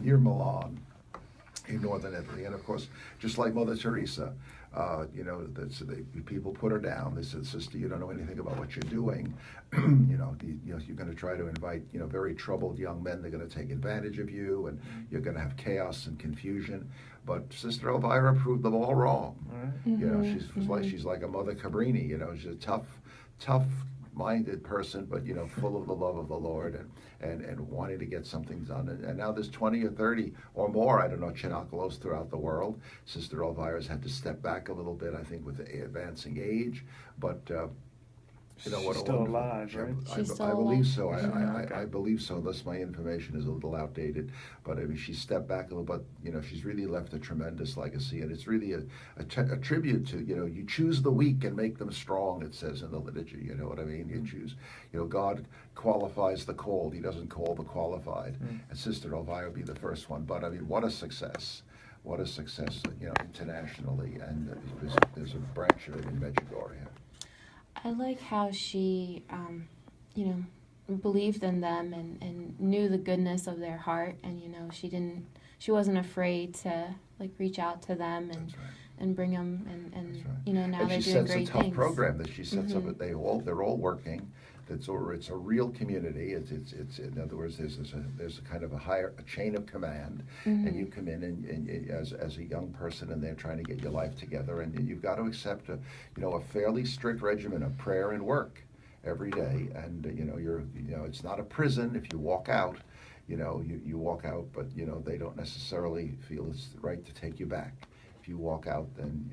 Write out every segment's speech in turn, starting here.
near Milan in northern Italy. And of course, just like Mother Teresa, people put her down. They said, "Sister, you don't know anything about what you're doing. You're going to try to invite, very troubled young men. They're going to take advantage of you, and you're going to have chaos and confusion." But Sister Elvira proved them all wrong. She's like a Mother Cabrini. She's a tough-minded person, but full of the love of the Lord and wanting to get something done. And now there's 20 or 30 or more, I don't know, Cenaculos throughout the world. Sister Elvira's had to step back a little bit, I think, with the advancing age, but she's still alive, right? I believe so. I believe so, unless my information is a little outdated. But I mean, she stepped back a little, but she's really left a tremendous legacy, and it's really a tribute to you choose the weak and make them strong. It says in the liturgy. You know what I mean? You choose. God qualifies the called; He doesn't call the qualified. And Sister Elvira would be the first one. But I mean, what a success! What a success! Internationally, and there's a branch of it in Medjugorje. I like how she, believed in them and knew the goodness of their heart, and she wasn't afraid to reach out to them and bring them, and now they're doing great things. She sets a tough program that she sets up. They're all working. It's a real community. It's in other words, there's a kind of a chain of command, and you come in and as a young person, and they're trying to get your life together, and you've got to accept a fairly strict regimen of prayer and work every day, and it's not a prison. If you walk out, you walk out, but they don't necessarily feel it's right to take you back. If you walk out, then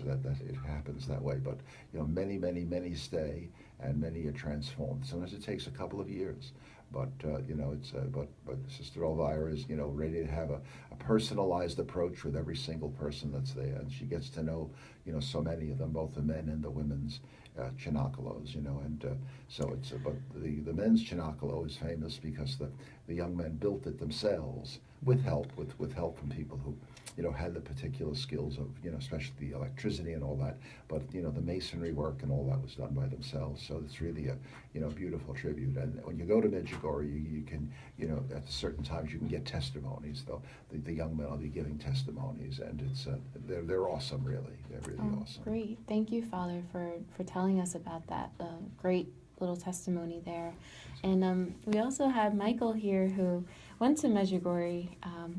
that it happens that way. But many stay, and many are transformed. Sometimes it takes a couple of years, but but Sister Elvira is ready to have a personalized approach with every single person that's there, and she gets to know so many of them, both the men and the women's cenaculos, and so it's but the men's cenaculo is famous because the young men built it themselves with help from people who had the particular skills of especially the electricity and all that, but the masonry work and all that was done by themselves. So it's really a beautiful tribute. And when you go to Medjugorje, you can at certain times you can get testimonies. Though the young men will be giving testimonies, and it's they're awesome, really. They're really awesome. Great, thank you, Father, for telling us about that. Great little testimony there. And we also have Michael here, who went to Medjugorje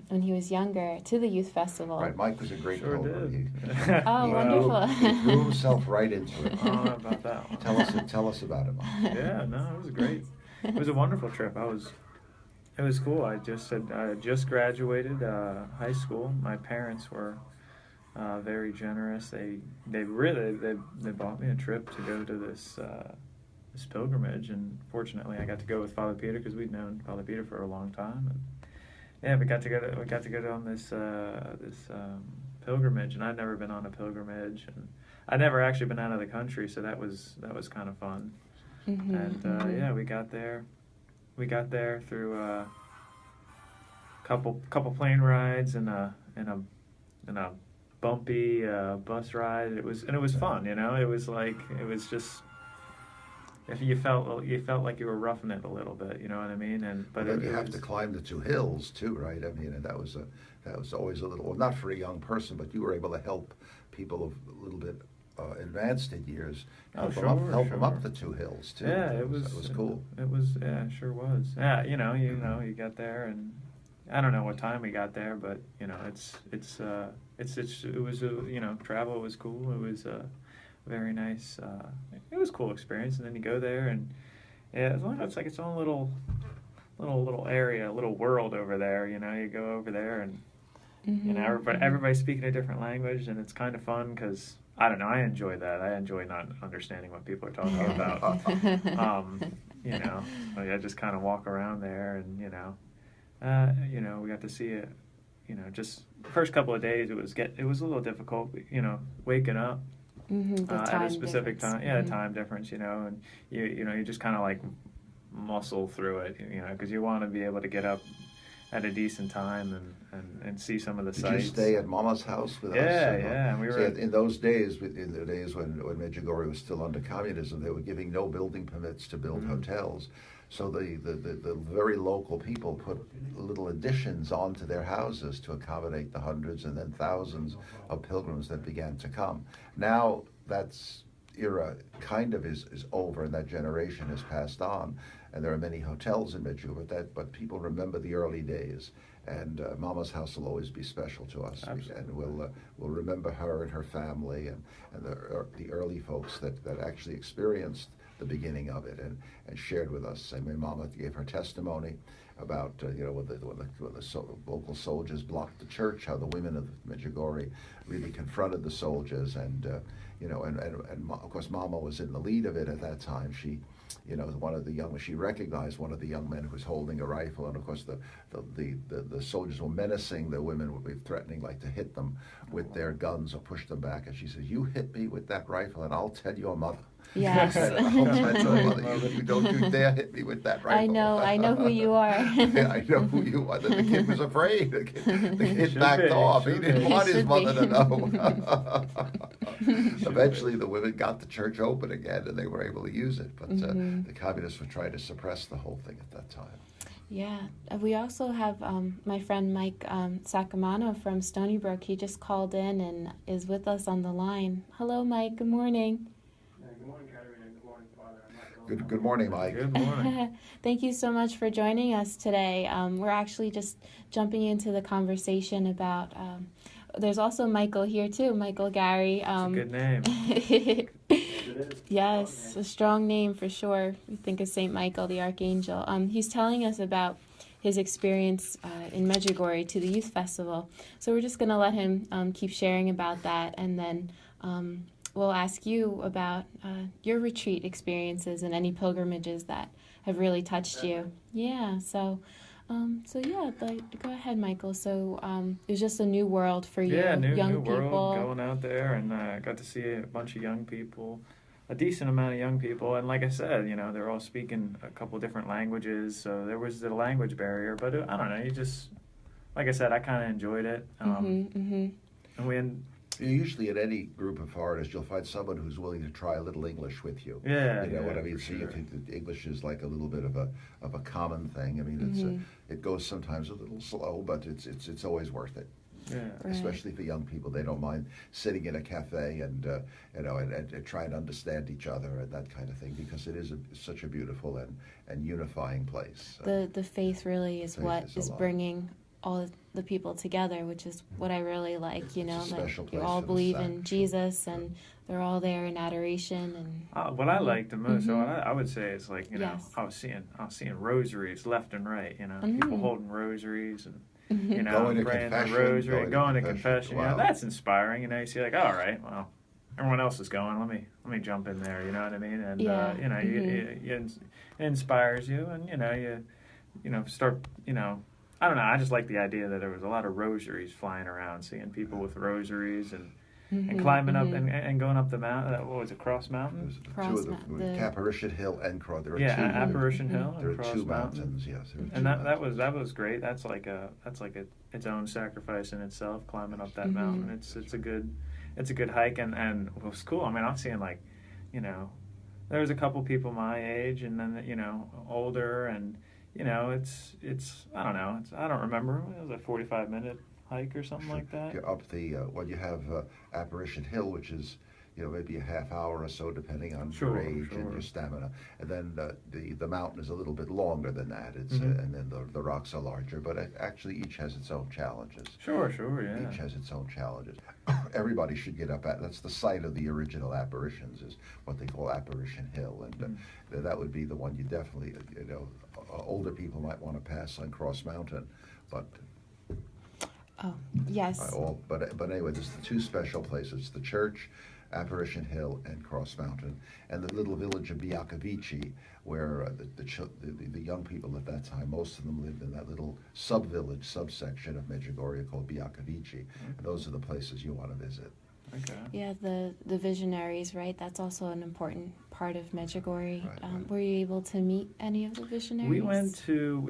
when he was younger to the youth festival. Right, Mike was a great pilgrim. Wonderful. He threw himself right into it. I don't know about that one. Tell us about it, Mike. Yeah, no, it was great. It was a wonderful trip. It was cool. I just graduated high school. My parents were very generous. They bought me a trip to go to this pilgrimage, and fortunately I got to go with Father Peter because we'd known Father Peter for a long time. And yeah, we got to go on this pilgrimage, and I'd never been on a pilgrimage, and I'd never actually been out of the country, so that was kind of fun. And we got there through a couple plane rides and a bumpy bus ride. It was fun, It was just. If you felt like you were roughing it a little bit, you know what I mean, but you have to climb the two hills too, right? I mean, and that was always a little, well, not for a young person, but you were able to help people a little bit advanced in years, help them up the two hills too. Yeah, it was cool. It was, yeah, sure was. Yeah, you got there, and I don't know what time we got there, but it was travel was cool. It was very nice. It was a cool experience, and then you go there, and yeah, it's like its own little area, little world over there. You go over there, and everybody's speaking a different language, and it's kind of fun because I don't know. I enjoy that. I enjoy not understanding what people are talking about. I just kind of walk around there, and we got to see it. Just the first couple of days, it was a little difficult. Waking up. At a specific time, time difference, and you just kind of like muscle through it, because you want to be able to get up at a decent time and see some of the sights. Did you stay at Mama's house with us? Yeah, and we were in those days, in the days when Medjugorje was still under communism, they were giving no building permits to build hotels. So the very local people put little additions onto their houses to accommodate the hundreds and then thousands of pilgrims that began to come. Now that's era kind of is over, and that generation has passed on, and there are many hotels in Medjugorje, but people remember the early days, and Mama's house will always be special to us. Absolutely. And we'll remember her and her family and the early folks that actually experienced the beginning of it and shared with us. And my Mama gave her testimony about when the local soldiers blocked the church, how the women of Medjugorje really confronted the soldiers, and of course Mama was in the lead of it at that time. She she recognized one of the young men who was holding a rifle, and of course the soldiers were menacing the women, would be threatening like to hit them with their guns or push them back, and she said, "You hit me with that rifle and I'll tell your mother." Yes. You don't you dare hit me with that rifle. I know who you are. I know who you are. The kid was afraid. The kid Should backed be, off. He should didn't be. want his Should mother be. to know. Eventually, the women got the church open again, and they were able to use it. But the communists were trying to suppress the whole thing at that time. Yeah, we also have my friend Mike Sacamano from Stony Brook. He just called in and is with us on the line. Hello, Mike. Good morning. Good morning, Caterina. Good morning, Father. Good morning, Mike. Good morning. Thank you so much for joining us today. We're actually just jumping into the conversation about. There's also Michael here too, Michael Gary. It's a good name. Yes, a strong name for sure. We think of Saint Michael, the Archangel. He's telling us about his experience in Medjugorje to the youth festival. So we're just going to let him keep sharing about that, and then we'll ask you about your retreat experiences and any pilgrimages that have really touched you. Yeah, so yeah, go ahead, Michael. So it was just a new world for you, Yeah, new young world, people. going out there, and got to see a bunch of young people, a decent amount of young people, and like I said, they're all speaking a couple different languages, so there was the language barrier, but I don't know, you just, like I said, I kind of enjoyed it. And Usually at any group of foreigners, you'll find someone who's willing to try a little English with you. Yeah, You know what I mean? for So you sure. think that English is like a little bit of a common thing. I mean, it goes sometimes a little slow, but it's always worth it. Yeah. Right. Especially for young people, they don't mind sitting in a cafe and and trying to understand each other and that kind of thing, because it is such a beautiful and unifying place. The faith really is Faith what is is alive. bringing all the people together, which is what I really like. It's a Like special they place all for the believe sack. in Jesus, and they're all there in adoration. And What I liked the most, so I would say, is like Yes. I was seeing rosaries left and right. People holding rosaries and Going to praying the confession, rosary, going to confession. confession. Wow. That's inspiring. You see, like, all right, well, everyone else is going. Let me jump in there. You know what I mean? And Yeah. it inspires you, and you start. I don't know. I just like the idea that there was a lot of rosaries flying around, seeing people with rosaries and climbing up and going up the mountain. What was it, Cross Mountain? There's two of them, Apparition Hill and Cross. There are Yeah, two. Apparition Hill There and are Cross two Mountain. mountains. Yes, there are two And that mountains. was great. That's like its own sacrifice in itself, climbing up that mountain. It's a good hike, and it was cool. I mean, I'm seeing there was a couple people my age, and then older, and it's I don't know. I don't remember. It was a 45-minute hike or something like that. You're up you have Apparition Hill, which is maybe a half hour or so, depending on your age and your stamina. And then the mountain is a little bit longer than that. It's and then the rocks are larger. But actually, each has its own challenges. Sure, yeah. Each has its own challenges. Everybody should get up at. That's the site of the original apparitions, is what they call Apparition Hill, and that would be the one you definitely older people might want to pass on Cross Mountain, but. Oh, yes. But anyway, there's the two special places: the church, Apparition Hill, and Cross Mountain, and the little village of Vici, where the young people at that time, most of them lived in that little sub-village, subsection of Medjugorje called Vici. And those are the places you want to visit. Okay. Yeah, the visionaries, right? That's also an important part of Medjugorje. Right. Were you able to meet any of the visionaries? We went to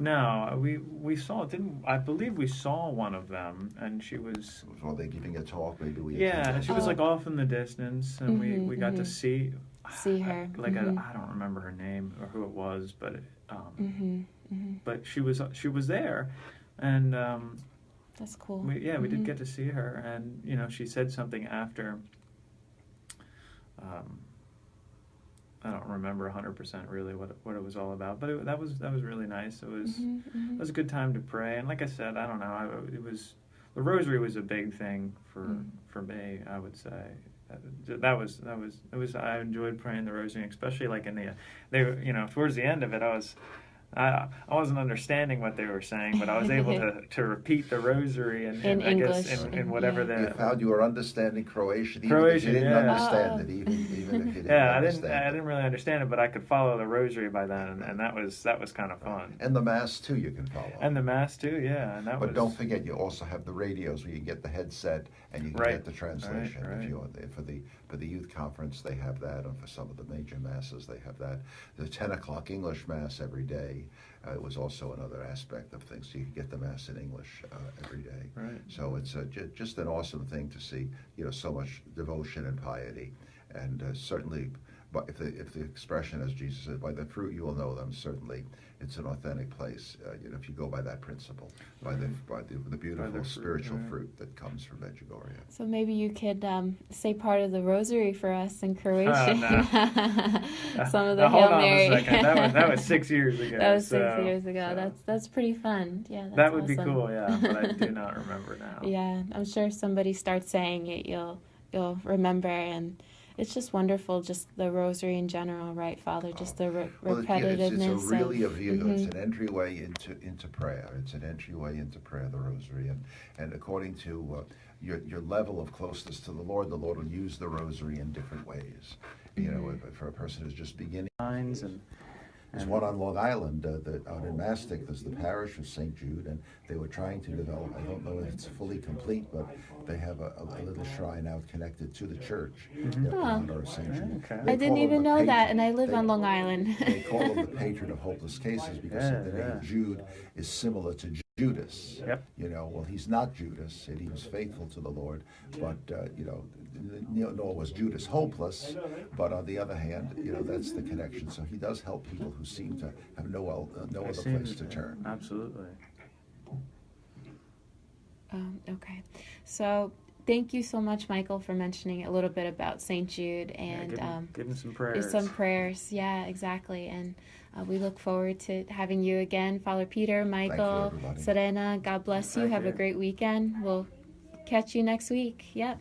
we saw I believe we saw one of them, and she was Were they giving a talk? Maybe we she was Oh. like off in the distance, and we got to see. see her. I don't remember her name or who it was, but but she was there, and that's cool. we did get to see her, and she said something after. I don't remember 100% really what it was all about, but that was really nice. It was it was a good time to pray, and like I said, I don't know, the rosary was a big thing for me. I would say that was I enjoyed praying the rosary, especially like towards the end of it, I wasn't understanding what they were saying, but I was able to repeat the rosary in I English, guess in whatever You found you were understanding Croatian, even if Croatian, you didn't yeah. understand it, even if you didn't I understand didn't really understand it, but I could follow the rosary by then, and that was kind of fun. And the Mass, too, you can follow. And the Mass, too, yeah. And But don't forget, you also have the radios where you get the headset and you can get the translation. Right. If you want, for the youth conference, they have that, and for some of the major masses, they have that. The 10 o'clock English Mass every day was also another aspect of things. So you can get the Mass in English every day. Right. So it's just an awesome thing to see, so much devotion and piety, and certainly. But if the expression, as Jesus said, by the fruit you will know them, certainly it's an authentic place. If you go by that principle, by the beautiful fruit, spiritual fruit that comes from Medjugorje. So maybe you could say part of the rosary for us in Croatian. Some of the Hail Mary. Hold on a second. That was 6 years ago. That was 6 years ago. So. That's pretty fun. Yeah, that's that would awesome. be cool. Yeah, but I do not remember now. Yeah, I'm sure if somebody starts saying it, you'll remember, and it's just wonderful, just the rosary in general, right, Father? Just the repetitiveness. It's really a vehicle. It's an entryway into prayer. It's an entryway into prayer, the rosary, and according to your level of closeness to the Lord will use the rosary in different ways. For a person who's just beginning. There's one on Long Island, out in Mastic. There's the parish of St. Jude, and they were trying to develop, I don't know if it's fully complete, but they have a little shrine out connected to the church in honor of St. Jude. Okay. I didn't even know that, and I live on Long Island. They call him the patron of hopeless cases because the name Jude is similar to Judas. Yep. Well, he's not Judas, and he was faithful to the Lord, but nor was Judas hopeless. But on the other hand, that's the connection. So he does help people who seem to have no other place to turn. Absolutely. Okay, so thank you so much, Michael, for mentioning a little bit about St. Jude and give him some prayers. Some prayers, yeah, exactly. And we look forward to having you again, Father Peter, Michael, Thank you, everybody. Serena. God bless you. Have a great weekend. We'll catch you next week. Yep.